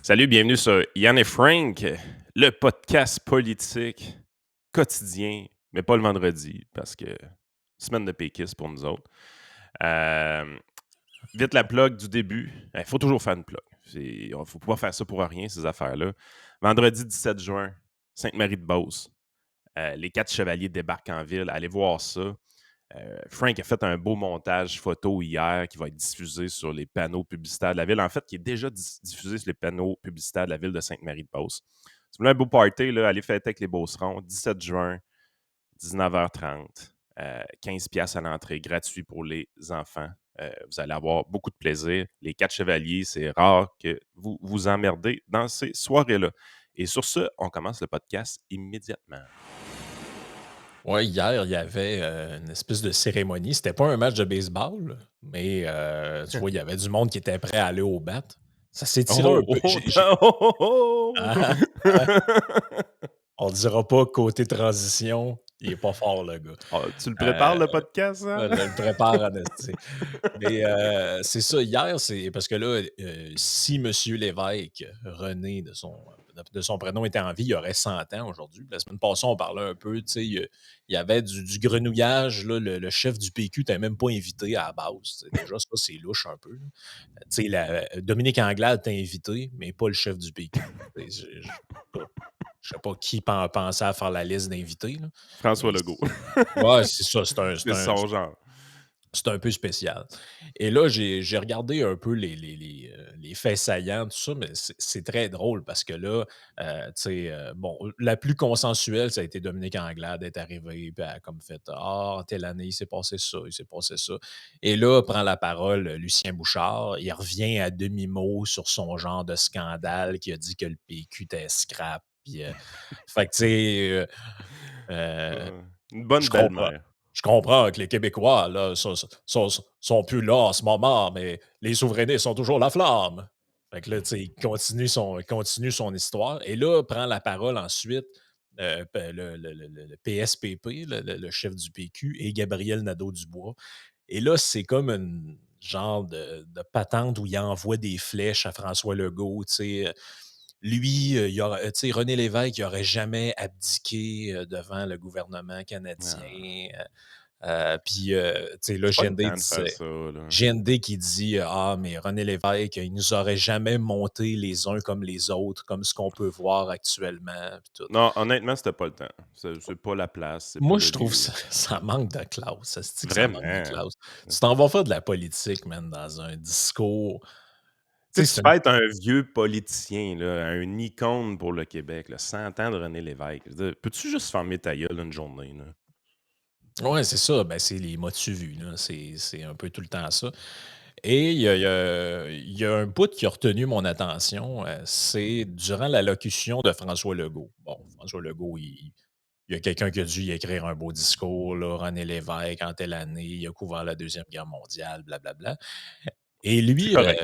Salut, bienvenue sur Yann et Frank, le podcast politique quotidien, mais pas le vendredi, parce que semaine de péquistes pour nous autres. Vite la plug du début. Il faut toujours faire une plug. Il ne faut pas faire ça pour rien, ces affaires-là. Vendredi 17 juin, Sainte-Marie-de-Beauce. Les 4 chevaliers débarquent en ville. Allez voir ça. Frank a fait un beau montage photo hier qui va être diffusé sur les panneaux publicitaires de la ville. En fait, qui est déjà diffusé sur les panneaux publicitaires de la ville de Sainte-Marie-de-Beauce. Si vous voulez un beau party, là, allez fêter avec les Beaucerons. 17 juin, 19h30. 15$ à l'entrée, gratuit pour les enfants. Vous allez avoir beaucoup de plaisir. Les 4 chevaliers, c'est rare que vous vous emmerdez dans ces soirées-là. Et sur ce, on commence le podcast immédiatement. Ouais, hier, il y avait une espèce de cérémonie. C'était pas un match de baseball, mais tu vois, il y avait du monde qui était prêt à aller au bat. Ça s'est tiré un Oh, peu. oh, oh, oh, Ah, ah, on dira pas côté transition, il est pas fort, le gars. Ah, tu le prépares, Euh, le podcast, hein? je le prépare en esti. Mais c'est ça, hier, c'est parce que là, si Monsieur Lévesque, René de son prénom, était en vie, il aurait 100 ans aujourd'hui. La semaine passée, on parlait un peu, tu sais, il y avait du grenouillage, là, le chef du PQ n'était même pas invité à la base. Déjà, ça, c'est louche un peu. Tu sais, Dominique Anglade t'a invité, mais pas le chef du PQ. Je sais pas qui pensait à faire la liste d'invités, là, François mais Legault. ouais, c'est ça, C'est son genre. c'est un peu spécial. Et là, j'ai regardé un peu les faits saillants, tout ça, mais c'est très drôle parce que là, tu sais, bon, la plus consensuelle, ça a été Dominique Anglade est arrivée, puis elle a comme fait Ah, telle année, il s'est passé ça, il s'est passé ça. Et là, prend la parole Lucien Bouchard, il revient à demi-mot sur son genre de scandale qui a dit que le PQ était scrap. Puis, fait que, tu sais, euh, Une bonne je comprends. belle-mère. Je comprends que les Québécois là, sont plus là en ce moment, mais les souverainistes sont toujours la flamme. Fait que là, tu sais, il continue son histoire. Et là, prend la parole ensuite le PSPP, le chef du PQ, et Gabriel Nadeau-Dubois. Et là, c'est comme une genre de patente où il envoie des flèches à François Legault, tu sais. Lui, tu sais, René Lévesque, il n'aurait jamais abdiqué devant le gouvernement canadien. Ah, Puis, tu sais, là, c'est pas le temps de faire ça, là. GND qui dit Ah, mais René Lévesque, il nous aurait jamais monté les uns comme les autres, comme ce qu'on peut voir actuellement. Puis tout. Non, honnêtement, c'était pas le temps. C'est pas la place, c'est pas Moi, le je trouve lieu. ça, ça manque de classe. Ça se dit que ça manque de Vraiment. classe. Tu t'en vas faire de la politique, man, dans un discours. Tu Tu sais, sais, tu c'est une. fêtes un vieux politicien, là, un icône pour le Québec, là, 100 ans de René Lévesque. Je veux dire, peux-tu juste fermer ta gueule une journée, là? Ouais, c'est ça. Ben, c'est les mots-tu vus, là. C'est un peu tout le temps ça. Et il y a un bout qui a retenu mon attention, c'est durant l'allocution de François Legault. Bon, François Legault, il y a quelqu'un qui a dû y écrire un beau discours, là, René Lévesque, en telle année, il a couvert la Deuxième Guerre mondiale, blablabla. Et C'est lui, correct.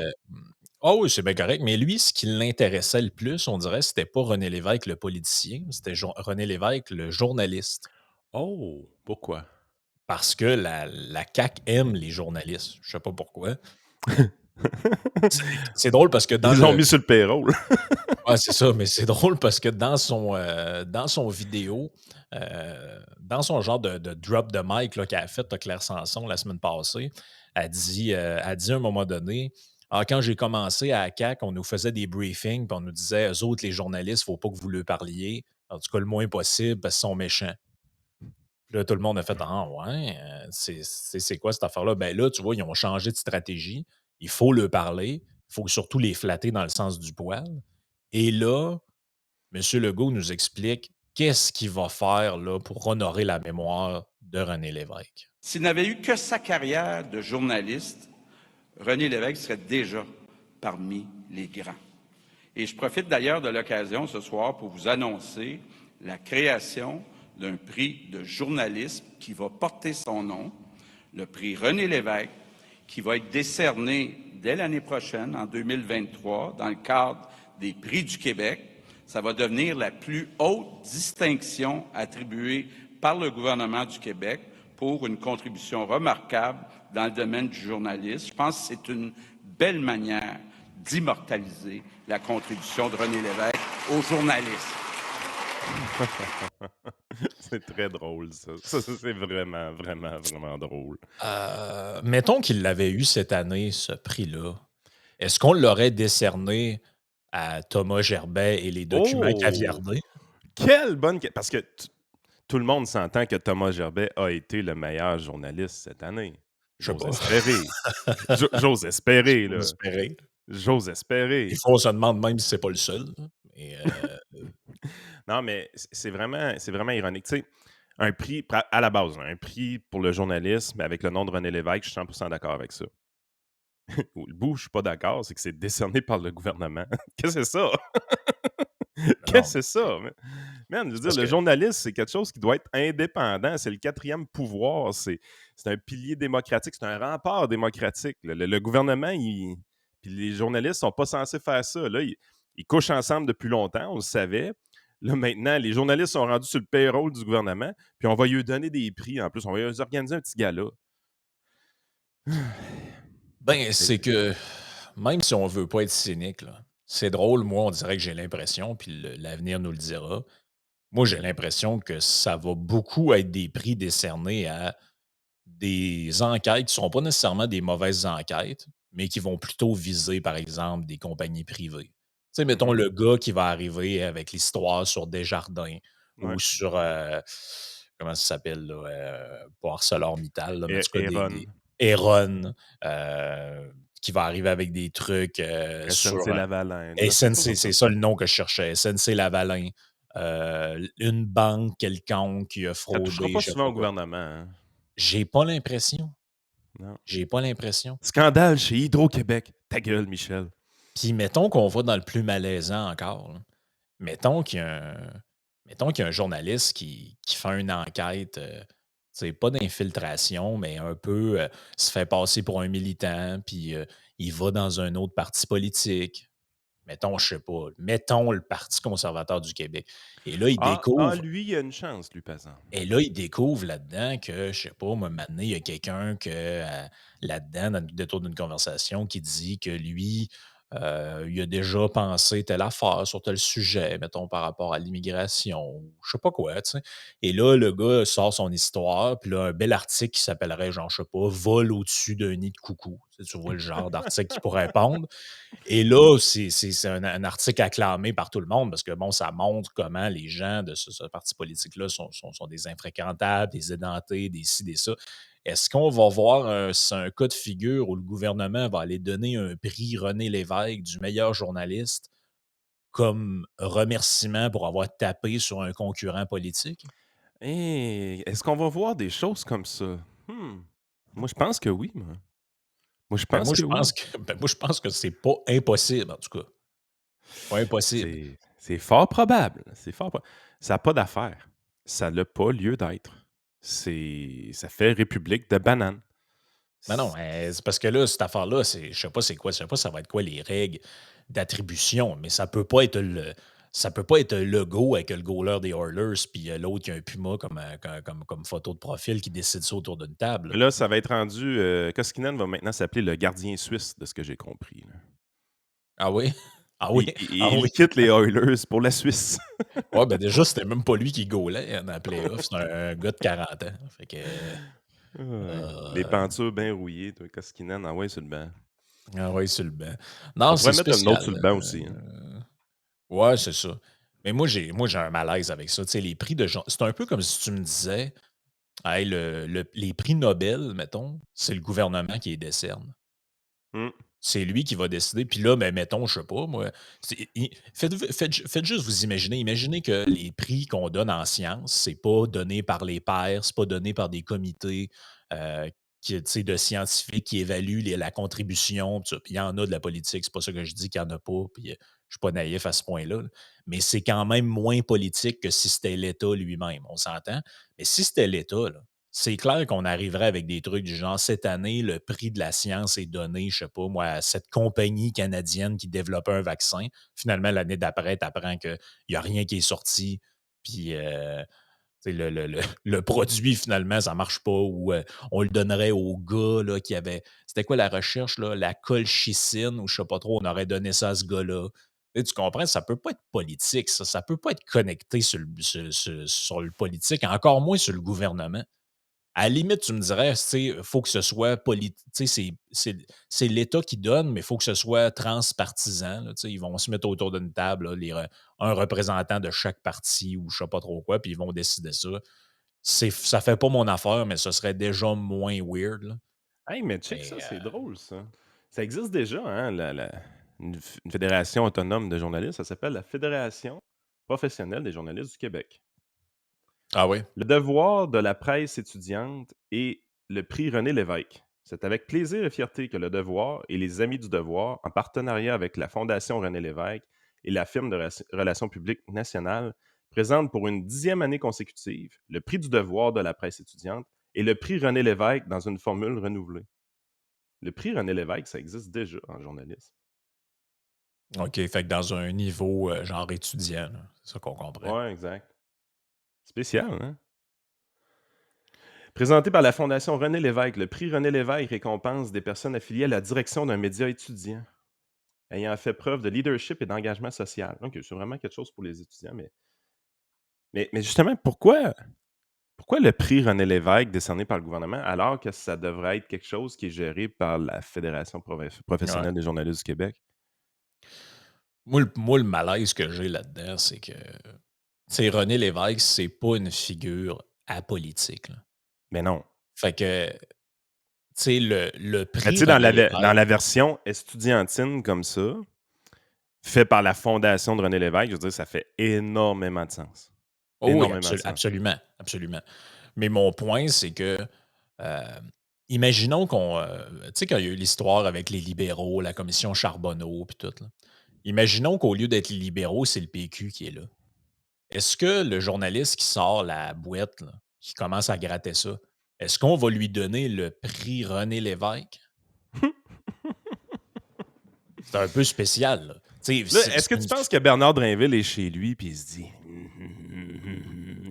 ah oui, c'est bien correct, mais lui, ce qui l'intéressait le plus, on dirait, c'était pas René Lévesque, le politicien, c'était René Lévesque, le journaliste. Oh, pourquoi? Parce que la CAQ aime les journalistes. Je sais pas pourquoi. C'est drôle parce que dans Ils l'ont le. mis sur le payroll. Ouais, c'est ça, mais c'est drôle parce que dans son vidéo, dans son genre de drop de mic là, qu'elle a fait, Claire Sanson, la semaine passée, elle dit à un moment donné, ah, quand j'ai commencé à CAQ, on nous faisait des briefings, puis on nous disait, eux autres, les journalistes, il ne faut pas que vous leur parliez, en tout cas le moins possible, parce qu'ils sont méchants. Puis là, tout le monde a fait, ah ouais, c'est quoi cette affaire-là? Ben là, tu vois, ils ont changé de stratégie. Il faut leur parler. Il faut surtout les flatter dans le sens du poil. Et là, M. Legault nous explique qu'est-ce qu'il va faire là, pour honorer la mémoire de René Lévesque. S'il n'avait eu que sa carrière de journaliste, René Lévesque serait déjà parmi les grands. Et je profite d'ailleurs de l'occasion ce soir pour vous annoncer la création d'un prix de journalisme qui va porter son nom, le prix René Lévesque, qui va être décerné dès l'année prochaine, en 2023, dans le cadre des Prix du Québec. Ça va devenir la plus haute distinction attribuée par le gouvernement du Québec pour une contribution remarquable dans le domaine du journalisme. Je pense que c'est une belle manière d'immortaliser la contribution de René Lévesque aux journalistes. C'est très drôle, ça. Ça, c'est vraiment, vraiment, vraiment drôle. Mettons qu'il l'avait eu cette année, ce prix-là. Est-ce qu'on l'aurait décerné à Thomas Gerbet et les documents Oh! caviardés? Quelle bonne... Parce que tout le monde s'entend que Thomas Gerbet a été le meilleur journaliste cette année. Je sais J'ose pas. espérer. J'ose espérer, J'ose là. espérer. J'ose Des espérer. fois, on se demande même si c'est pas le seul, là. Mais, Non, mais c'est vraiment ironique. Tu sais, un prix, à la base, un prix pour le journalisme avec le nom de René Lévesque, je suis 100% d'accord avec ça. Le bout où je suis pas d'accord, c'est que c'est décerné par le gouvernement. Qu'est-ce que c'est ça? non, Qu'est-ce que c'est ça? Man, je veux c'est dire, parce le que journaliste, c'est quelque chose qui doit être indépendant. C'est le quatrième pouvoir. C'est un pilier démocratique. C'est un rempart démocratique. Le gouvernement, puis les journalistes sont pas censés faire ça. Là, ils couchent ensemble depuis longtemps, on le savait. Là, maintenant, les journalistes sont rendus sur le payroll du gouvernement, puis on va lui donner des prix en plus. On va lui organiser un petit gala. ben, c'est que même si on veut pas être cynique, là, c'est drôle, moi, on dirait que j'ai l'impression, puis l'avenir nous le dira. Moi, j'ai l'impression que ça va beaucoup être des prix décernés à des enquêtes qui ne sont pas nécessairement des mauvaises enquêtes, mais qui vont plutôt viser, par exemple, des compagnies privées. Tu sais, mettons Mhm. le gars qui va arriver avec l'histoire sur Desjardins Ouais. ou sur, comment ça s'appelle, là, pas ArcelorMittal, là, mais en tout cas, Aaron, Enron, qui va arriver avec des trucs sur SNC-Lavalin, là, ces SNC, c'est choses-là. ça le nom que je cherchais, SNC-Lavalin, une banque quelconque qui a Ça touchera fraudé, pas je sais souvent pas au quoi. gouvernement, hein. J'ai pas l'impression. Non. J'ai pas l'impression. Scandale chez Hydro-Québec. Ta gueule, Michel. Puis mettons qu'on va dans le plus malaisant encore, là. Mettons qu'il y a un journaliste qui fait une enquête, tu sais, pas d'infiltration, mais un peu, se fait passer pour un militant, puis il va dans un autre parti politique. Mettons, je sais pas, mettons le Parti conservateur du Québec. Et là, il découvre Lui, il a une chance, lui, par exemple. Et là, il découvre là-dedans que, je sais pas, moi, un moment donné, il y a quelqu'un que, là-dedans, dans le détour d'une conversation, qui dit que lui, il a déjà pensé telle affaire sur tel sujet, mettons, par rapport à l'immigration, ou je sais pas quoi, tu sais. Et là, le gars sort son histoire, puis là, un bel article qui s'appellerait, genre, je sais pas, Vol au-dessus d'un nid de coucou. Tu vois le genre d'article qui pourrait répondre. Et là, c'est un article acclamé par tout le monde parce que, bon, ça montre comment les gens de ce parti politique-là sont des infréquentables, des édentés, des ci, des ça. Est-ce qu'on va voir c'est un cas de figure où le gouvernement va aller donner un prix René Lévesque du meilleur journaliste comme remerciement pour avoir tapé sur un concurrent politique? Est-ce qu'on va voir des choses comme ça? Moi, je pense que oui, moi. Moi, je Ben, pense que oui. moi, je pense que c'est pas impossible, en tout cas. Pas impossible. C'est fort probable. Ça n'a pas d'affaire. Ça n'a pas lieu d'être. Ça fait république de bananes. Ben non, c'est parce que là, cette affaire-là, je sais pas c'est quoi, je sais pas ça va être quoi les règles d'attribution, mais ça peut pas être un logo avec le goaler des Oilers puis l'autre qui a un puma comme photo de profil qui décide ça autour d'une table, là. Là, ça va être rendu. Koskinen va maintenant s'appeler le gardien suisse, de ce que j'ai compris, là. Ah oui? Ah oui? Ah oui? Il quitte les Oilers pour la Suisse. Ouais, ben déjà, c'était même pas lui qui goalait dans la playoff, c'est un gars de 40 ans. Fait que Les euh, pentures bien rouillées, toi, Koskinen, ah ouais, sur le banc. ah ouais, sur le banc. On Non, c'est pourrait mettre un autre spécial. sur le banc aussi, hein. Ouais, c'est ça. Mais moi j'ai un malaise avec ça. Tu sais, les prix de gens. C'est un peu comme si tu me disais hey, les prix Nobel, mettons, c'est le gouvernement qui les décerne. Hum. C'est lui qui va décider. Puis là, ben, mettons, je sais pas, moi. Faites juste vous imaginer. Imaginez que les prix qu'on donne en sciences, c'est pas donné par les pairs, c'est pas donné par des comités euh, tu sais, de scientifiques qui évaluent la contribution. Puis ça. Puis il y en a de la politique, c'est pas ça que je dis qu'il n'y en a pas. Puis je suis pas naïf à ce point-là. Là. Mais c'est quand même moins politique que si c'était l'État lui-même. On s'entend? Mais si c'était l'État, là, c'est clair qu'on arriverait avec des trucs du genre, cette année, le prix de la science est donné, je sais pas, moi, à cette compagnie canadienne qui développait un vaccin. Finalement, l'année d'après, tu apprends qu'il n'y a rien qui est sorti. Puis, le produit, finalement, ça ne marche pas, ou on le donnerait au gars là, qui avait... C'était quoi la recherche, là? La colchicine, ou je ne sais pas trop, on aurait donné ça à ce gars-là. Tu comprends? Ça ne peut pas être politique, ça ne peut pas être connecté sur le politique, encore moins sur le gouvernement. À la limite, tu me dirais, il faut que ce soit politique. C'est l'État qui donne, mais il faut que ce soit transpartisan. Là, ils vont se mettre autour d'une table, là, un représentant de chaque parti ou je ne sais pas trop quoi, puis ils vont décider ça. Ça ne fait pas mon affaire, mais ce serait déjà moins weird. Là. Hey, mais check Mais, ça, c'est drôle, ça. Ça existe déjà, hein, une fédération autonome de journalistes. Ça s'appelle la Fédération professionnelle des journalistes du Québec. ah oui? Le devoir de la presse étudiante et le prix René Lévesque. C'est avec plaisir et fierté que Le Devoir et les Amis du Devoir, en partenariat avec la Fondation René Lévesque et la firme de relations publiques nationale, présentent pour une 10e année consécutive le prix du devoir de la presse étudiante et le prix René Lévesque dans une formule renouvelée. Le prix René Lévesque, ça existe déjà en journalisme. OK, fait que dans un niveau genre étudiant, là, c'est ça qu'on comprend. Ouais, exact. Spécial, hein? Présenté par la Fondation René Lévesque, le prix René Lévesque récompense des personnes affiliées à la direction d'un média étudiant, ayant fait preuve de leadership et d'engagement social. Donc, c'est vraiment quelque chose pour les étudiants. Mais justement, pourquoi le prix René Lévesque décerné par le gouvernement alors que ça devrait être quelque chose qui est géré par la Fédération Ouais. professionnelle des journalistes du Québec? Moi, le malaise que j'ai là-dedans, c'est que René Lévesque, c'est pas une figure apolitique. Là. Mais non. Fait que, le Mais prix tu sais, dans René dans Lévesque... la version estudiantine comme ça, fait par la Fondation de René Lévesque, je veux dire, ça fait énormément de sens. Oh oui, Énormément de sens. absolument, absolument. Mais mon point, c'est que, imaginons qu'on... tu sais, quand il y a eu l'histoire avec les libéraux, la commission Charbonneau, puis tout, là, imaginons qu'au lieu d'être les libéraux, c'est le PQ qui est là. Est-ce que le journaliste qui sort la boîte, là, qui commence à gratter ça, est-ce qu'on va lui donner le prix René Lévesque? C'est un peu spécial. Là. Là, est-ce que tu penses que Bernard Drinville est chez lui puis il se dit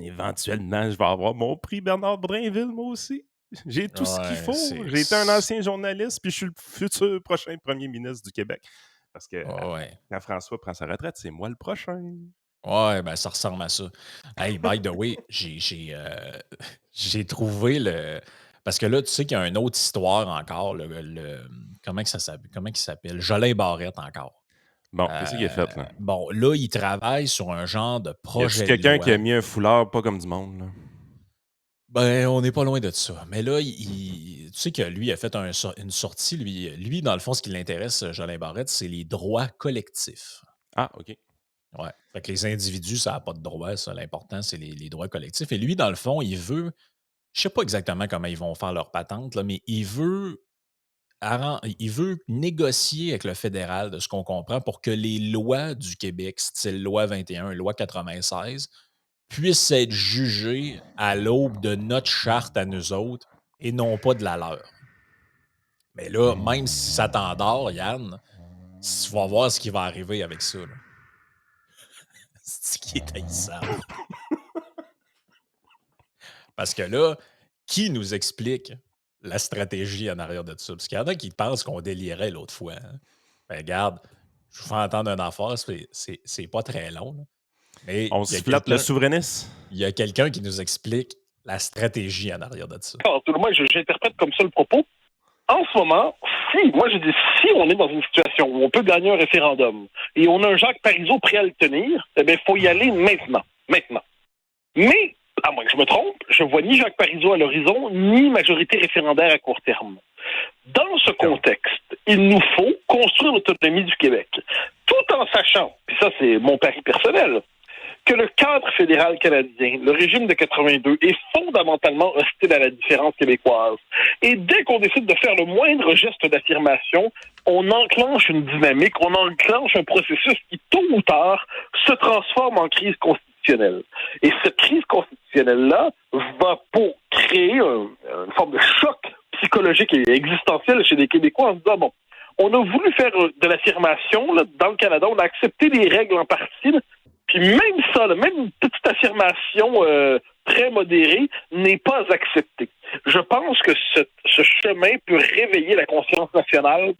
éventuellement, je vais avoir mon prix Bernard Drinville, moi aussi? J'ai tout ce qu'il faut. J'ai été un ancien journaliste puis je suis le futur prochain premier ministre du Québec. Parce que quand François prend sa retraite, c'est moi le prochain. Ouais, ben ça ressemble à ça. Hey, by the way, j'ai trouvé le... Parce que là, tu sais qu'il y a une autre histoire encore. Comment il s'appelle? Jolin Barrette encore. Bon, qu'est-ce qu'il a fait, là? Bon, là, il travaille sur un genre de Y projet a-tu quelqu'un de loi. qui a mis un foulard pas comme du monde, là? Ben, on n'est pas loin de ça. Mais là, tu sais que lui a fait une sortie. Lui, dans le fond, ce qui l'intéresse, Jolin Barrette, c'est les droits collectifs. Ah, OK. Ouais. Fait que les individus, ça n'a pas de droits, ça. L'important, c'est les droits collectifs. Et lui, dans le fond, il veut... Je sais pas exactement comment ils vont faire leur patente, là, mais il veut négocier avec le fédéral, de ce qu'on comprend, pour que les lois du Québec, style loi 21 et loi 96, puissent être jugées à l'aube de notre charte à nous autres et non pas de la leur. Mais là, même si ça t'endort, Yann, tu vas voir ce qui va arriver avec ça. Là. C'est ce qui est haïssable. Parce que là, qui nous explique la stratégie en arrière de ça? Parce qu'il y en a qui pensent qu'on délirait l'autre fois. Hein? Ben, regarde, je vous fais entendre une affaire, c'est pas très long. Là. Mais on se flatte le souverainiste. Il y a quelqu'un qui nous explique la stratégie en arrière de ça. Alors, moi, j'interprète comme ça le propos. En ce moment, si on est dans une situation où on peut gagner un référendum et on a un Jacques Parizeau prêt à le tenir, eh bien, il faut y aller maintenant. Mais, à moins que je me trompe, je vois ni Jacques Parizeau à l'horizon, ni majorité référendaire à court terme. Dans ce contexte, il nous faut construire l'autonomie du Québec, tout en sachant, puis ça c'est mon pari personnel, que le cadre fédéral canadien, le régime de 82, est fondamentalement hostile à la différence québécoise. Et dès qu'on décide de faire le moindre geste d'affirmation, on enclenche une dynamique, on enclenche un processus qui, tôt ou tard, se transforme en crise constitutionnelle. Et cette crise constitutionnelle-là va pour créer une forme de choc psychologique et existentiel chez les Québécois en se disant, bon, on a voulu faire de l'affirmation, là, dans le Canada, on a accepté les règles en partie, là, Puis même ça, là, même une petite affirmation très modérée n'est pas acceptée. Je pense que ce chemin peut réveiller la conscience nationale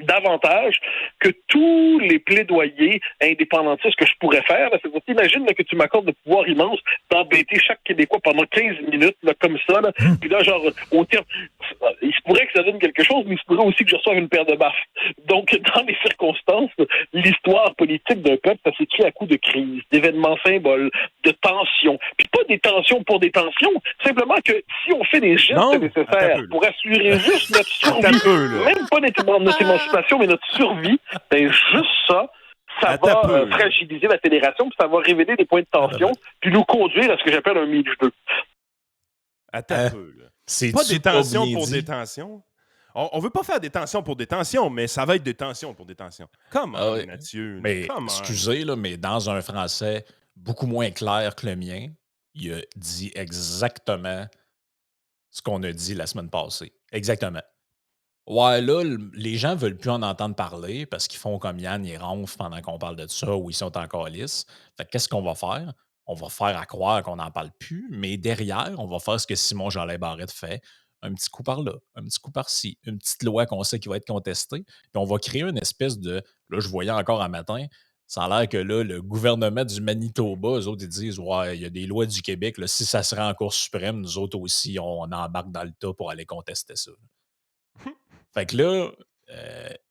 davantage que tous les plaidoyers indépendantistes que je pourrais faire. C'est-à-dire, imagine que tu m'accordes le pouvoir immense d'embêter chaque Québécois pendant 15 minutes, là, comme ça, là. Puis là, genre, au terme, il se pourrait que ça donne quelque chose, mais il se pourrait aussi que je reçoive une paire de baffes. Donc, dans les circonstances, l'histoire politique d'un peuple, ça s'écrit à coups de crise, d'événements symboles, de tensions. Puis pas des tensions pour des tensions, simplement que si on fait les gestes nécessaires pour assurer juste notre survie, même pas notre émancipation, mais notre survie, ben juste ça va fragiliser la fédération, puis ça va révéler des points de tension, puis nous conduire à ce que j'appelle un milieu. Attends un peu, là. C'est pas des tensions pour des tensions. On veut pas faire des tensions pour des tensions, mais ça va être des tensions pour des tensions. Comment, Mathieu? Mais excusez, là, mais dans un français beaucoup moins clair que le mien, il a dit exactement ce qu'on a dit la semaine passée. Exactement. Ouais, là, les gens veulent plus en entendre parler parce qu'ils font comme Yann, ils ronflent pendant qu'on parle de ça ou ils sont encore lisses. Fait que qu'est-ce qu'on va faire? On va faire à croire qu'on n'en parle plus, mais derrière, on va faire ce que Simon Jolin Barrette fait. Un petit coup par là, un petit coup par-ci, une petite loi qu'on sait qui va être contestée. Puis on va créer une espèce de. Là, je voyais encore un matin, ça a l'air que là, le gouvernement du Manitoba, eux autres, ils disent ouais, il y a des lois du Québec, là, si ça se rend en Cour suprême, nous autres aussi, on embarque dans le tas pour aller contester ça. Fait que là,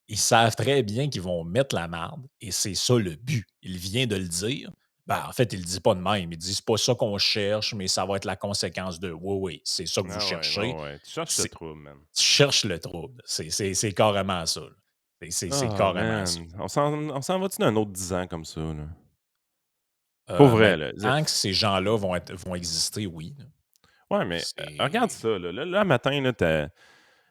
ils savent très bien qu'ils vont mettre la marde et c'est ça le but. Il vient de le dire. Ben, en fait, il ne le dit pas de même. Il dit c'est pas ça qu'on cherche, mais ça va être la conséquence de oui, c'est ça que vous cherchez. Ouais. Tu cherches le trouble, man. Tu cherches le trouble. C'est carrément ça. C'est carrément ça. On s'en va-tu dans un autre 10 ans comme ça? Là? Pour vrai, là. Tant que ces gens-là vont exister, oui. Ouais, mais regarde ça. Là, matin,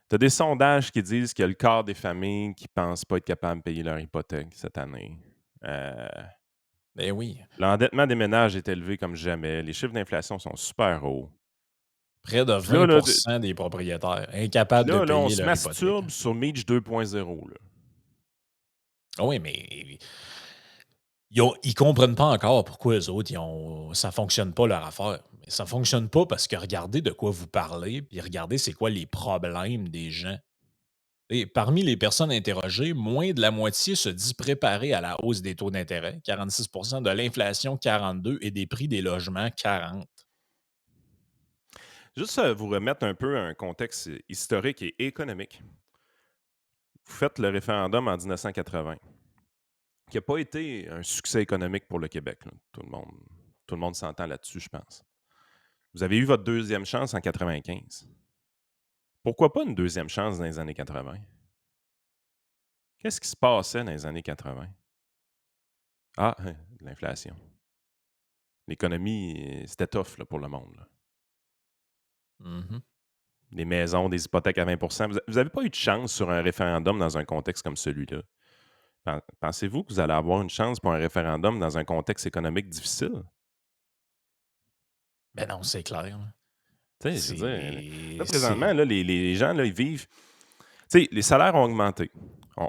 t'as des sondages qui disent qu'il y a le quart des familles qui ne pensent pas être capables de payer leur hypothèque cette année. Ben oui. L'endettement des ménages est élevé comme jamais. Les chiffres d'inflation sont super hauts. Près de 20% des propriétaires incapables de payer leur hypothèque. On se masturbe sur Meach 2.0. Oui, mais ils ne comprennent pas encore pourquoi eux autres, ça ne fonctionne pas leur affaire. Mais ça ne fonctionne pas parce que regardez de quoi vous parlez, puis regardez c'est quoi les problèmes des gens. Et parmi les personnes interrogées, moins de la moitié se dit préparer à la hausse des taux d'intérêt, 46%, de l'inflation, 42%, et des prix des logements, 40%. Juste vous remettre un peu un contexte historique et économique. Vous faites le référendum en 1980, qui n'a pas été un succès économique pour le Québec. Là. Tout le monde s'entend là-dessus, je pense. Vous avez eu votre deuxième chance en 1995. Pourquoi pas une deuxième chance dans les années 80? Qu'est-ce qui se passait dans les années 80? Ah, de l'inflation. L'économie, c'était tough là, pour le monde. Là. Mm-hmm. Des maisons, des hypothèques à 20%. Vous n'avez pas eu de chance sur un référendum dans un contexte comme celui-là. Pensez-vous que vous allez avoir une chance pour un référendum dans un contexte économique difficile? Ben non, c'est clair. Tu sais, je veux dire, là, présentement, là, les gens, là, ils vivent... Tu sais, les salaires ont augmenté.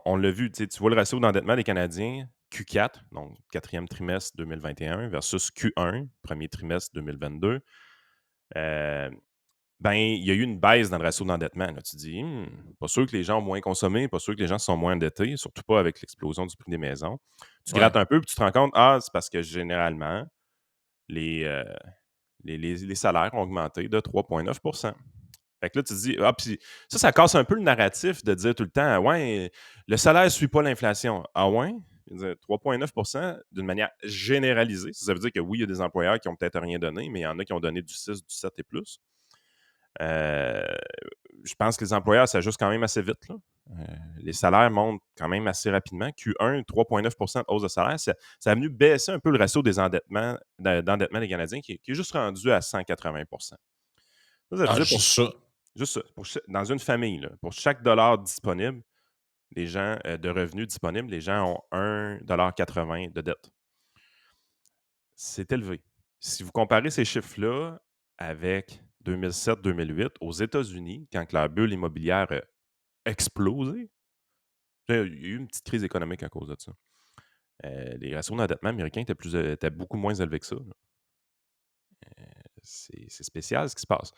On l'a vu, tu vois le ratio d'endettement des Canadiens, Q4, donc quatrième trimestre 2021 versus Q1, premier trimestre 2022. Ben, il y a eu une baisse dans le ratio d'endettement. Là, tu dis, pas sûr que les gens ont moins consommé, pas sûr que les gens sont moins endettés, surtout pas avec l'explosion du prix des maisons. Tu grattes un peu, puis tu te rends compte, c'est parce que généralement, les salaires ont augmenté de 3,9%. Fait que là, tu te dis, puis ça casse un peu le narratif de dire tout le temps, ouais, le salaire ne suit pas l'inflation. Ah ouais? 3,9% d'une manière généralisée. Ça veut dire que oui, il y a des employeurs qui n'ont peut-être rien donné, mais il y en a qui ont donné du 6, du 7 et plus. Je pense que les employeurs s'ajustent quand même assez vite. Là. Les salaires montent quand même assez rapidement. Q1, 3,9% de hausse de salaire. Ça a venu baisser un peu le ratio des endettements des Canadiens qui est juste rendu à 180%. Juste ça. Dans une famille, là, pour chaque dollar disponible, les gens de revenus disponibles, les gens ont 1,80$ de dette. C'est élevé. Si vous comparez ces chiffres-là avec 2007-2008 aux États-Unis, quand la bulle immobilière a explosé, il y a eu une petite crise économique à cause de ça. Les ratios d'endettement américains étaient beaucoup moins élevés que ça. C'est spécial ce qui se passe.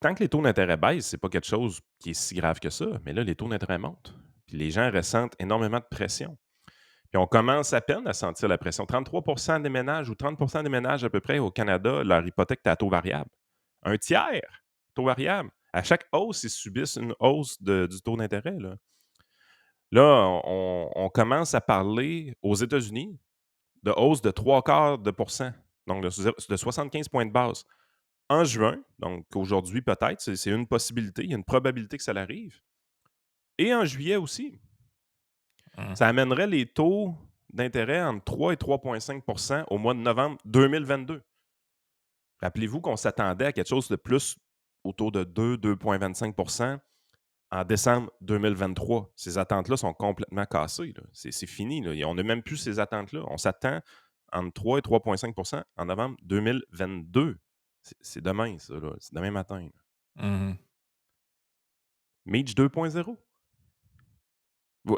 Tant que les taux d'intérêt baissent, c'est pas quelque chose qui est si grave que ça. Mais là, les taux d'intérêt montent. Puis les gens ressentent énormément de pression. Puis on commence à peine à sentir la pression. 33% des ménages ou 30% des ménages à peu près au Canada, leur hypothèque est à taux variable. Un tiers, taux variable. À chaque hausse, ils subissent une hausse du taux d'intérêt. Là, on commence à parler aux États-Unis de hausse de 0,75%, donc de 75 points de base. En juin, donc aujourd'hui peut-être, c'est une possibilité, il y a une probabilité que ça arrive. Et en juillet aussi. Ça amènerait les taux d'intérêt entre 3 et 3,5% au mois de novembre 2022. Rappelez-vous qu'on s'attendait à quelque chose de plus autour de 2,25% en décembre 2023. Ces attentes-là sont complètement cassées. C'est fini. On n'a même plus ces attentes-là. On s'attend entre 3 et 3,5% en novembre 2022. C'est demain, ça. C'est demain matin. Mitch 2.0.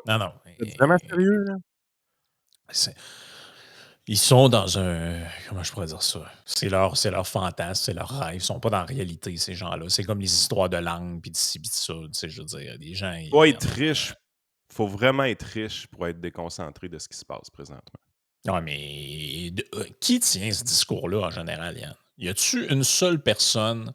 Non, non. C'est vraiment sérieux, là? Ils sont dans un... Comment je pourrais dire ça? C'est leur fantasme, c'est leur rêve. Ils sont pas dans la réalité, ces gens-là. C'est comme les histoires de langue, puis de ci, puis de ça. Tu sais, je veux dire, des gens... Faut être riche. Faut vraiment être riche pour être déconcentré de ce qui se passe présentement. Non, mais qui tient ce discours-là en général, Yann? Y a-tu une seule personne?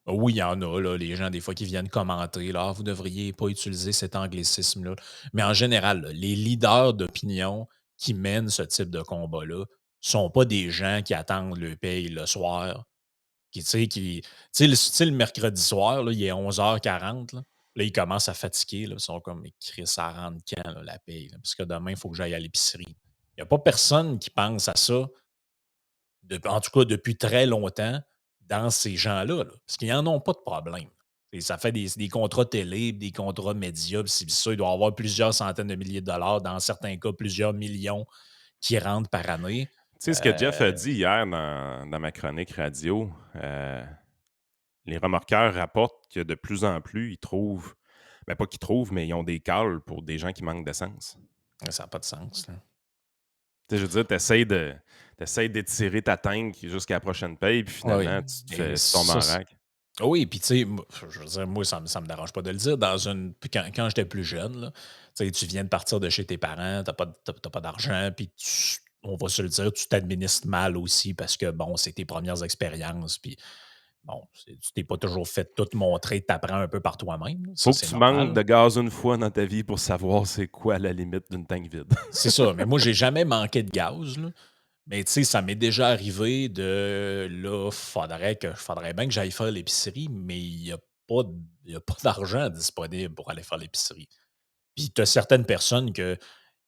Oui, il y en a, là, les gens, des fois, qui viennent commenter, là, vous devriez pas utiliser cet anglicisme-là. Mais en général, là, les leaders d'opinion qui mènent ce type de combat-là sont pas des gens qui attendent le paye le soir. Tu sais, le mercredi soir, là, il est 11h40. Là, ils commencent à fatiguer. Là, ils sont comme, mais Chris, ça rentre quand, là, la paye? Là? Parce que demain, il faut que j'aille à l'épicerie. Il n'y a pas personne qui pense à ça, en tout cas depuis très longtemps, dans ces gens-là. Là, parce qu'ils n'en ont pas de problème. Et ça fait des contrats télé, des contrats médias, puis ça, il doit y avoir plusieurs centaines de milliers de dollars, dans certains cas, plusieurs millions qui rentrent par année. Tu sais, ce que Jeff a dit hier dans ma chronique radio, les remorqueurs rapportent que de plus en plus, ils trouvent, ben pas qu'ils trouvent, mais ils ont des cals pour des gens qui manquent d'essence. Ça n'a pas de sens. Là. Tu sais, je veux dire, t'essayes d'étirer ta tank jusqu'à la prochaine paye, puis finalement, tu tombes en rack. Oui, puis tu sais, je veux dire, moi, ça me dérange pas de le dire. Quand j'étais plus jeune, là, tu viens de partir de chez tes parents, t'as pas d'argent, puis on va se le dire, tu t'administres mal aussi parce que, bon, c'est tes premières expériences, puis bon, tu t'es pas toujours fait tout montrer, t'apprends un peu par toi-même. Là. Ça, Faut que c'est tu normal. manques de gaz une fois dans ta vie pour savoir c'est quoi la limite d'une tank vide. C'est ça, mais moi, j'ai jamais manqué de gaz, là. Mais tu sais, ça m'est déjà arrivé de là, faudrait bien que j'aille faire l'épicerie, mais il y a pas d'argent disponible pour aller faire l'épicerie. Puis tu as certaines personnes qui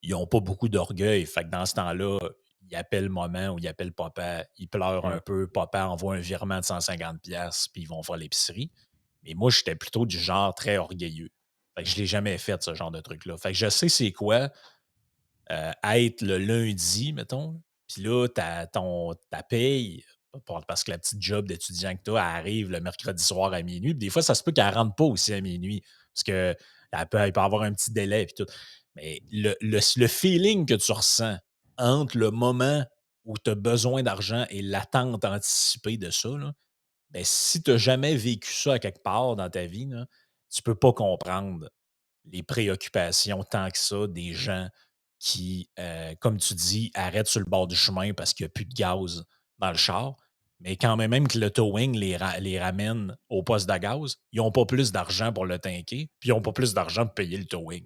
n'ont pas beaucoup d'orgueil. Fait que dans ce temps-là, ils appellent maman ou ils appellent papa, ils pleurent un peu, papa envoie un virement de 150$, puis ils vont faire l'épicerie. Mais moi, j'étais plutôt du genre très orgueilleux. Fait que je l'ai jamais fait, ce genre de truc-là. Fait que je sais c'est quoi être le lundi, mettons, puis là, ta paye, parce que la petite job d'étudiant que tu as arrive le mercredi soir à minuit. Puis des fois, ça se peut qu'elle ne rentre pas aussi à minuit, parce qu'il peut avoir un petit délai et tout. Mais le feeling que tu ressens entre le moment où tu as besoin d'argent et l'attente anticipée de ça, là, ben, si tu n'as jamais vécu ça à quelque part dans ta vie, là, tu ne peux pas comprendre les préoccupations tant que ça des gens qui, comme tu dis, arrêtent sur le bord du chemin parce qu'il n'y a plus de gaz dans le char. Mais quand même que le towing les ramène au poste de gaz, ils n'ont pas plus d'argent pour le tanker, puis ils n'ont pas plus d'argent pour payer le towing.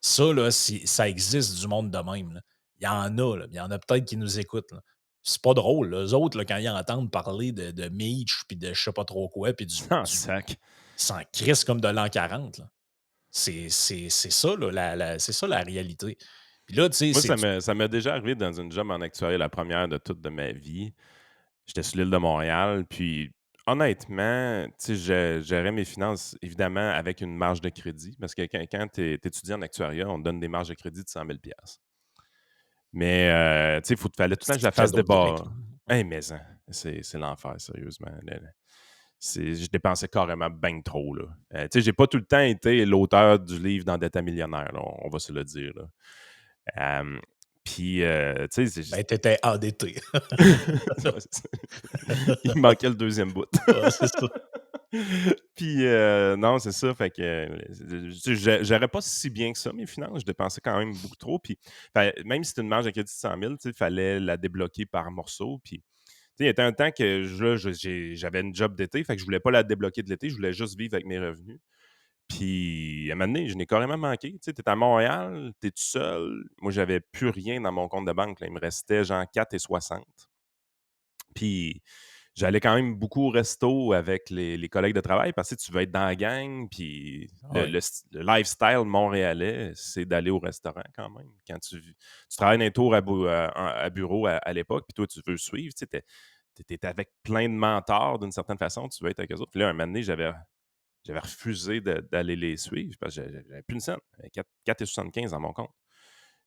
Ça, là, ça existe du monde de même. Là. Il y en a. Là. Il y en a peut-être qui nous écoutent. Là. C'est pas drôle. Là. Eux autres, là, quand ils entendent parler de Meach, puis de je sais pas trop quoi, puis Sac. ils s'en crissent comme de l'an 40. Là. C'est ça, là, c'est ça la réalité. Puis là, tu sais, Moi, ça m'est déjà arrivé dans une job en actuariat, la première de toute de ma vie. J'étais sur l'île de Montréal, puis honnêtement, tu sais, je gérais mes finances, évidemment, avec une marge de crédit, parce que quand tu es étudiant en actuariat, on te donne des marges de crédit de 100 000 $. Mais, tu sais, fallait tout le temps que je la fasse débat. Hey, mais hein, c'est l'enfer, sérieusement. Je dépensais carrément bien trop. Là. Tu sais, j'ai pas tout le temps été l'auteur du livre d'Endetté millionnaire, là, on va se le dire. Là. Puis, tu sais, Ben, t'étais endetté. Ouais, il me manquait le deuxième bout. Ouais, c'est ça. Puis, non, c'est ça. Fait que, j'aurais pas si bien que ça, mes finances. Je dépensais quand même beaucoup trop. Puis, même si c'était une marge de crédit de 100 000, il fallait la débloquer par morceaux. Puis, il y a un temps que j'avais une job d'été, fait que je voulais pas la débloquer de l'été, je voulais juste vivre avec mes revenus. Puis, à un moment donné, je n'ai carrément manqué. Tu sais, t'es à Montréal, t'es tout seul. Moi, j'avais plus rien dans mon compte de banque. Là. Il me restait genre 4,60. Puis, j'allais quand même beaucoup au resto avec les collègues de travail parce que tu veux être dans la gang. Puis, Oui. le lifestyle montréalais, c'est d'aller au restaurant quand même. Quand tu travailles dans un tour à bureau à l'époque, puis toi, tu veux suivre, tu sais, t'es avec plein de mentors d'une certaine façon, tu veux être avec eux autres. Puis là, un moment donné, j'avais refusé d'aller les suivre parce que j'avais plus une scène. J'avais 4,75 dans mon compte.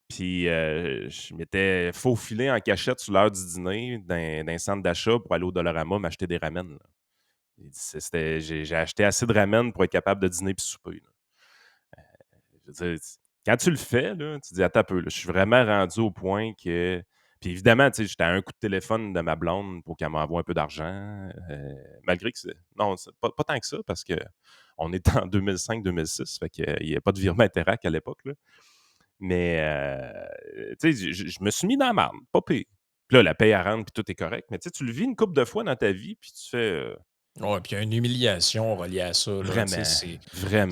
Puis je m'étais faufilé en cachette sur l'heure du dîner d'un centre d'achat pour aller au Dollarama m'acheter des ramen. Là. J'ai acheté assez de ramen pour être capable de dîner puis souper. Là. Je veux dire, quand tu le fais, là, tu te dis, attends un peu, là, je suis vraiment rendu au point que. Puis évidemment, tu sais, j'étais à un coup de téléphone de ma blonde pour qu'elle m'envoie un peu d'argent. Malgré que c'est. Non, c'est pas tant que ça, parce que on est en 2005-2006, fait qu'il n'y a pas de virement Interac à l'époque. Là. Mais tu sais, je me suis mis dans la marde, pas pire. Puis là, la paye à rendre, puis tout est correct. Mais tu sais, tu le vis une couple de fois dans ta vie, puis tu fais Ouais, puis il y a une humiliation reliée à ça, là, tu sais, vraiment, vraiment.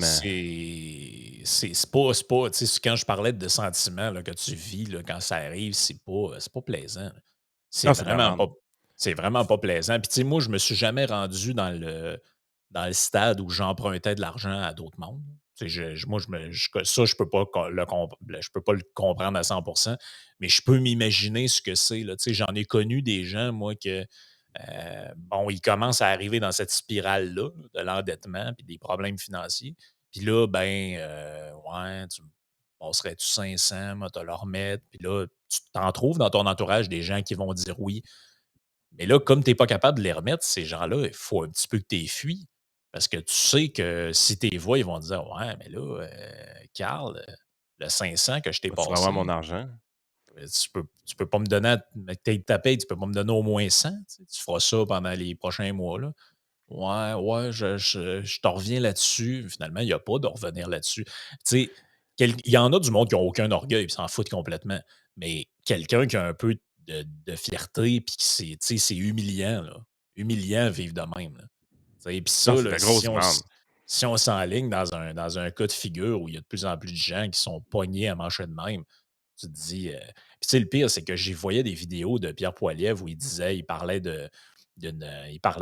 c'est pas, tu sais, quand je parlais de sentiments là, que tu vis là, quand ça arrive, c'est pas plaisant. C'est Non, c'est de la vraiment merde. pas c'est vraiment pas plaisant. Puis tu sais, moi, je me suis jamais rendu dans le stade où j'empruntais de l'argent à d'autres mondes. Tu sais, moi, ça, je peux pas je peux pas le comprendre à 100%, mais je peux m'imaginer ce que c'est, là. Tu sais, j'en ai connu des gens, moi, que bon, ils commencent à arriver dans cette spirale-là de l'endettement puis des problèmes financiers. Puis là, ben, ouais, tu me passerais-tu 500, moi, te le remettre. Puis là, tu t'en trouves dans ton entourage des gens qui vont dire oui. Mais là, comme tu n'es pas capable de les remettre, ces gens-là, il faut un petit peu que tu les fuis. Parce que tu sais que si tu les vois, ils vont dire ouais, mais là, Carl, le 500 que je t'ai Tu vas avoir passé, mon argent. tu peux pas me donner, ta paye, tu peux pas me donner au moins 100. Tu feras ça pendant les prochains mois. Là. Ouais, ouais, je te reviens là-dessus. Finalement, il n'y a pas de revenir là-dessus. Tu sais, il y en a du monde qui n'ont aucun orgueil et s'en foutent complètement. Mais quelqu'un qui a un peu de fierté, puis c'est humiliant, là. Humiliant vivre de même. Là. Puis Non, ça, c'est de là, la grosse merde. si on s'enligne dans un cas de figure où il y a de plus en plus de gens qui sont pognés à manger de même, tu te dis. Puis tu sais, le pire, c'est que j'y voyais des vidéos de Pierre Poilievre où il parlait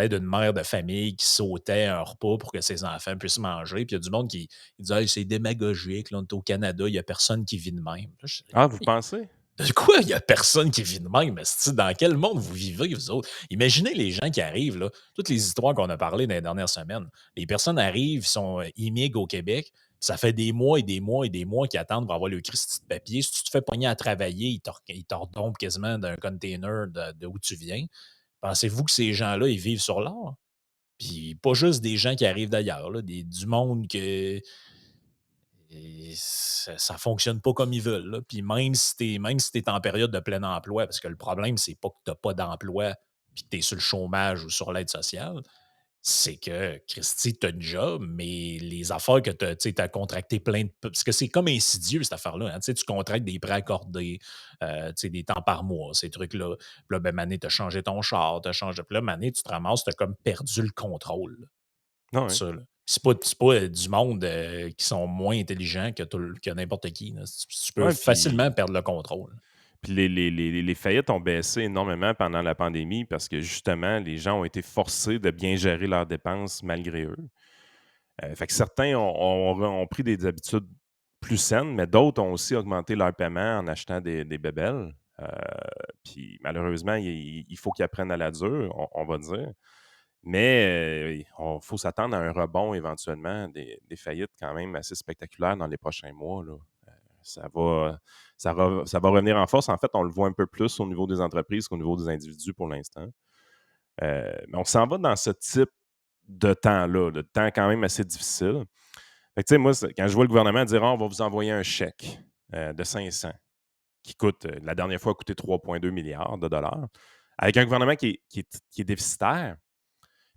d'une mère de famille qui sautait un repas pour que ses enfants puissent manger. Puis il y a du monde qui il disait hey, c'est démagogique, là, on est au Canada, il n'y a personne qui vit de même. Là, je dis, Ah, vous pensez? de quoi il n'y a personne qui vit de même? esti? Dans quel monde vous vivez, vous autres? Imaginez les gens qui arrivent, là, toutes les histoires qu'on a parlé dans les dernières semaines. Les personnes arrivent, immigrent au Québec, ça fait des mois et des mois et des mois qu'ils attendent pour avoir le Christi de papier. Si tu te fais pogner à travailler, ils te redompent quasiment d'un container de où tu viens. Pensez-vous que ces gens-là, ils vivent sur l'or? Puis pas juste des gens qui arrivent d'ailleurs, là, du monde que ça ne fonctionne pas comme ils veulent. Là. Puis même si tu es en période de plein emploi, parce que le problème, c'est pas que tu n'as pas d'emploi puis que tu es sur le chômage ou sur l'aide sociale, c'est que, Christy, tu as une job, mais les affaires que tu as contracté plein de. Parce que c'est comme insidieux, cette affaire-là. Hein, tu contractes des prêts accordés, des temps par mois, ces trucs-là. Puis là, ben, Mané, tu as changé ton char, tu as changé. Puis là, Mané, tu te ramasses, tu as comme perdu le contrôle Non, de oui. ça. Là. C'est pas du monde qui sont moins intelligents que n'importe qui. Là. Tu peux Ouais, facilement perdre le contrôle. puis les faillites ont baissé énormément pendant la pandémie parce que justement, les gens ont été forcés de bien gérer leurs dépenses malgré eux. Fait que certains ont pris des habitudes plus saines, mais d'autres ont aussi augmenté leur paiement en achetant des bébelles. Euh, Puis malheureusement, il faut qu'ils apprennent à la dure, on va dire. Mais il faut s'attendre à un rebond éventuellement, des faillites quand même assez spectaculaires dans les prochains mois. Là. Ça va, ça va revenir en force. En fait, on le voit un peu plus au niveau des entreprises qu'au niveau des individus pour l'instant. Mais on s'en va dans ce type de temps-là, de temps quand même assez difficile. Fait que, tu sais, moi, quand je vois le gouvernement dire on va vous envoyer un chèque de 500 qui coûte, la dernière fois, a coûté 3,2 milliards de dollars, avec un gouvernement qui est déficitaire.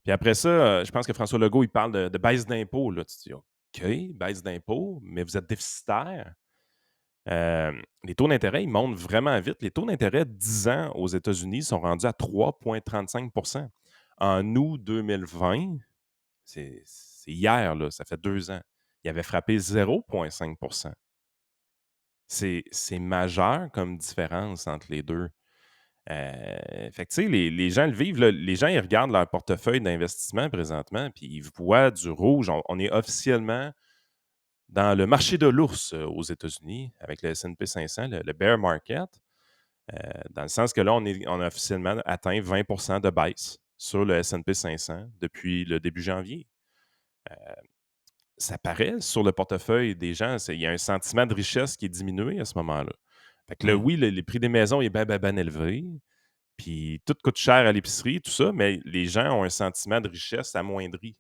Puis après ça, je pense que François Legault, il parle de baisse d'impôts. Là. Tu te dis, OK, baisse d'impôts, mais vous êtes déficitaire. Les taux d'intérêt, ils montent vraiment vite. Les taux d'intérêt 10 ans aux États-Unis sont rendus à 3,35 En août 2020, c'est hier, là, ça fait 2 ans, il avait frappé 0,5 C'est majeur comme différence entre les deux. Fait que, tu sais, les gens le vivent. Là, les gens, ils regardent leur portefeuille d'investissement présentement, puis ils voient du rouge. On est officiellement dans le marché de l'ours aux États-Unis avec le S&P 500, le bear market, dans le sens que là, on a officiellement atteint 20 de baisse sur le S&P 500 depuis le début janvier. Ça paraît sur le portefeuille des gens. Il y a un sentiment de richesse qui est diminué à ce moment-là. Fait que là, oui, les prix des maisons est bien élevé. Puis tout coûte cher à l'épicerie, tout ça, mais les gens ont un sentiment de richesse amoindri.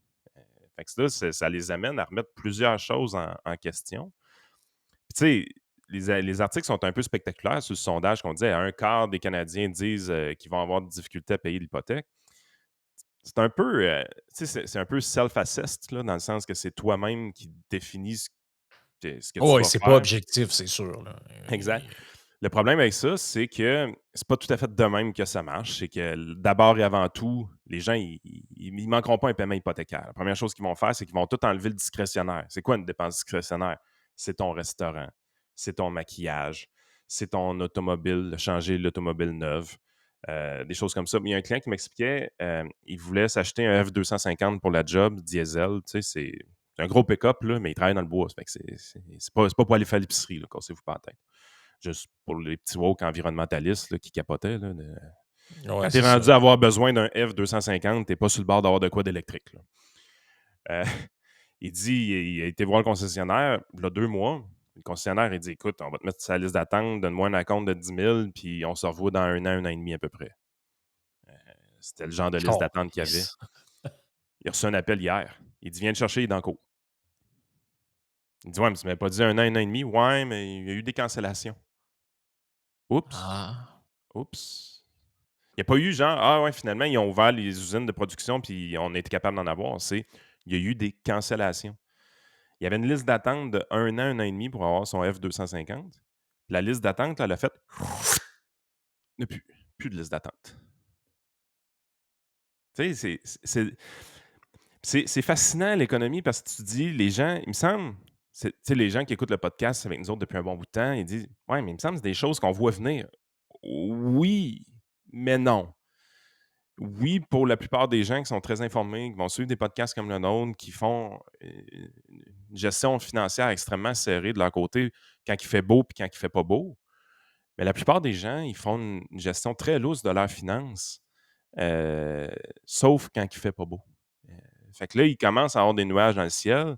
Fait que ça les amène à remettre plusieurs choses en question. Puis tu sais, les articles sont un peu spectaculaires sur le sondage qu'on disait un quart des Canadiens disent qu'ils vont avoir des difficultés à payer l'hypothèque. C'est un peu, c'est un peu self-assessed, là, dans le sens que c'est toi-même qui définis ce que tu Oui, vas c'est pas faire. objectif, c'est sûr. Là. Exact. Le problème avec ça, c'est que c'est pas tout à fait de même que ça marche. C'est que d'abord et avant tout, les gens, ils manqueront pas un paiement hypothécaire. La première chose qu'ils vont faire, c'est qu'ils vont tout enlever le discrétionnaire. C'est quoi une dépense discrétionnaire? C'est ton restaurant, c'est ton maquillage, c'est ton automobile, changer l'automobile neuve, des choses comme ça. Mais il y a un client qui m'expliquait, il voulait s'acheter un F250 pour la job, diesel. Tu sais, c'est un gros pick-up, là, mais il travaille dans le bois. Ça fait que c'est pas pour aller faire l'épicerie, là, cassez-vous pas la tête. Juste pour les petits woke environnementalistes là, qui capotaient. Là, Ouais, quand tu es c'est rendu ça. à avoir besoin d'un F250, tu n'es pas sur le bord d'avoir de quoi d'électrique. Là. Euh, il dit, il a été voir le concessionnaire, il y a 2 mois. Le concessionnaire, il dit, écoute, on va te mettre sur la liste d'attente, donne-moi un acompte de 10 000, puis on se revoit dans 1 an et demi à peu près. C'était le genre de liste d'attente qu'il y avait. Calisse. Il a reçu un appel hier. Il dit, viens te chercher, il est dans le cours. Il dit, ouais, mais tu m'avais pas dit 1 an et demi. Ouais, mais il y a eu des cancellations. Oups. Ah. Oups. Il n'y a pas eu genre, ah ouais, finalement, ils ont ouvert les usines de production puis on a été capable d'en avoir. Il y a eu des cancellations. Il y avait une liste d'attente de 1 an et demi pour avoir son F250. La liste d'attente, là, elle a fait. Il n'y a plus de liste d'attente. Tu sais, c'est fascinant l'économie parce que tu dis, les gens, il me semble, tu sais, les gens qui écoutent le podcast avec nous autres depuis un bon bout de temps, ils disent, ouais, mais il me semble que c'est des choses qu'on voit venir. Oui, mais non. Oui, pour la plupart des gens qui sont très informés, qui vont suivre des podcasts comme le nôtre, qui font une gestion financière extrêmement serrée de leur côté quand il fait beau puis quand il fait pas beau. Mais la plupart des gens, ils font une gestion très lousse de leurs finances, sauf quand il fait pas beau. Fait que là, ils commencent à avoir des nuages dans le ciel,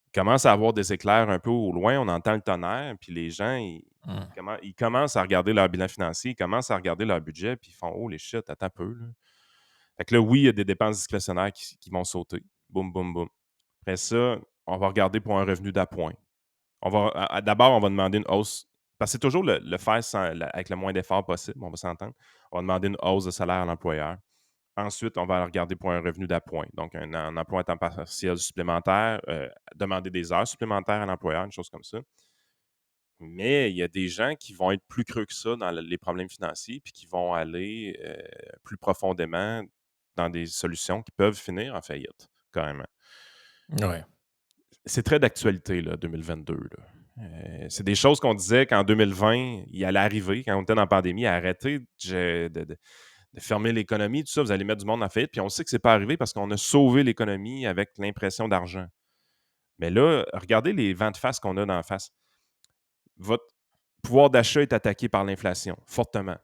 ils commencent à avoir des éclairs un peu au loin, on entend le tonnerre, puis les gens, ils commencent à regarder leur bilan financier, ils commencent à regarder leur budget, puis ils font « Oh les shit, attends un peu. » là. Fait que là, oui, il y a des dépenses discrétionnaires qui vont sauter. Boum, boum, boum. Après ça, on va regarder pour un revenu d'appoint. D'abord, on va demander une hausse. Parce que c'est toujours le faire avec le moins d'efforts possible, on va s'entendre. On va demander une hausse de salaire à l'employeur. Ensuite, on va regarder pour un revenu d'appoint. Donc, un emploi à temps partiel supplémentaire, demander des heures supplémentaires à l'employeur, une chose comme ça. Mais il y a des gens qui vont être plus creux que ça dans les problèmes financiers, puis qui vont aller plus profondément dans des solutions qui peuvent finir en faillite, carrément. Ouais. C'est très d'actualité, là, 2022. Là. C'est des choses qu'on disait qu'en 2020, il allait arriver, quand on était dans la pandémie, arrêter de fermer l'économie, tout ça, vous allez mettre du monde en faillite. Puis on sait que c'est pas arrivé parce qu'on a sauvé l'économie avec l'impression d'argent. Mais là, regardez les vents de face qu'on a dans la face. Votre pouvoir d'achat est attaqué par l'inflation, fortement,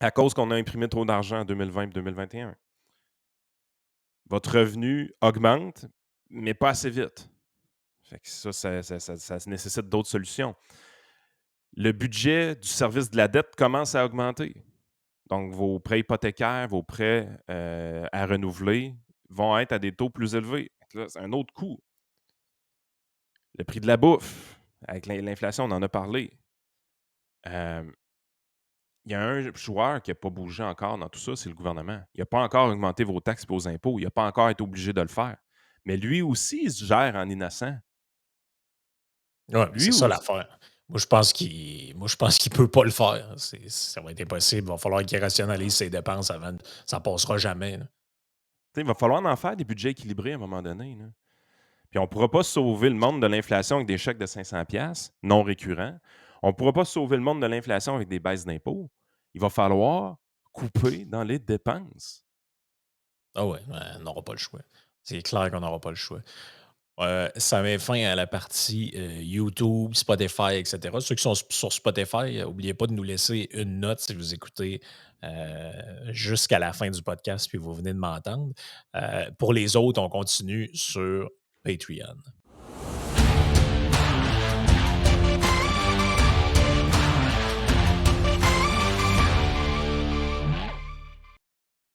à cause qu'on a imprimé trop d'argent en 2020 et 2021. Votre revenu augmente, mais pas assez vite. Fait que ça nécessite d'autres solutions. Le budget du service de la dette commence à augmenter. Donc, vos prêts hypothécaires, vos prêts à renouveler vont être à des taux plus élevés. Là, c'est un autre coût. Le prix de la bouffe, avec l'inflation, on en a parlé. euh, il y a un joueur qui n'a pas bougé encore dans tout ça, c'est le gouvernement. Il n'a pas encore augmenté vos taxes et vos impôts. Il n'a pas encore été obligé de le faire. Mais lui aussi, il se gère en innocent. Ouais, Lui c'est ça aussi. l'affaire. Moi, je pense qu'il peut pas le faire. Ça va être impossible. Il va falloir qu'il rationalise ses dépenses avant. Ça passera jamais, là. Il va falloir en faire des budgets équilibrés à un moment donné. Là. Puis on ne pourra pas sauver le monde de l'inflation avec des chèques de 500$ non récurrents. On ne pourra pas sauver le monde de l'inflation avec des baisses d'impôts. Il va falloir couper dans les dépenses. Ah ouais, on n'aura pas le choix. C'est clair qu'on n'aura pas le choix. Ça met fin à la partie YouTube, Spotify, etc. Ceux qui sont sur Spotify, n'oubliez pas de nous laisser une note si vous écoutez jusqu'à la fin du podcast puis vous venez de m'entendre. Pour les autres, on continue sur Patreon.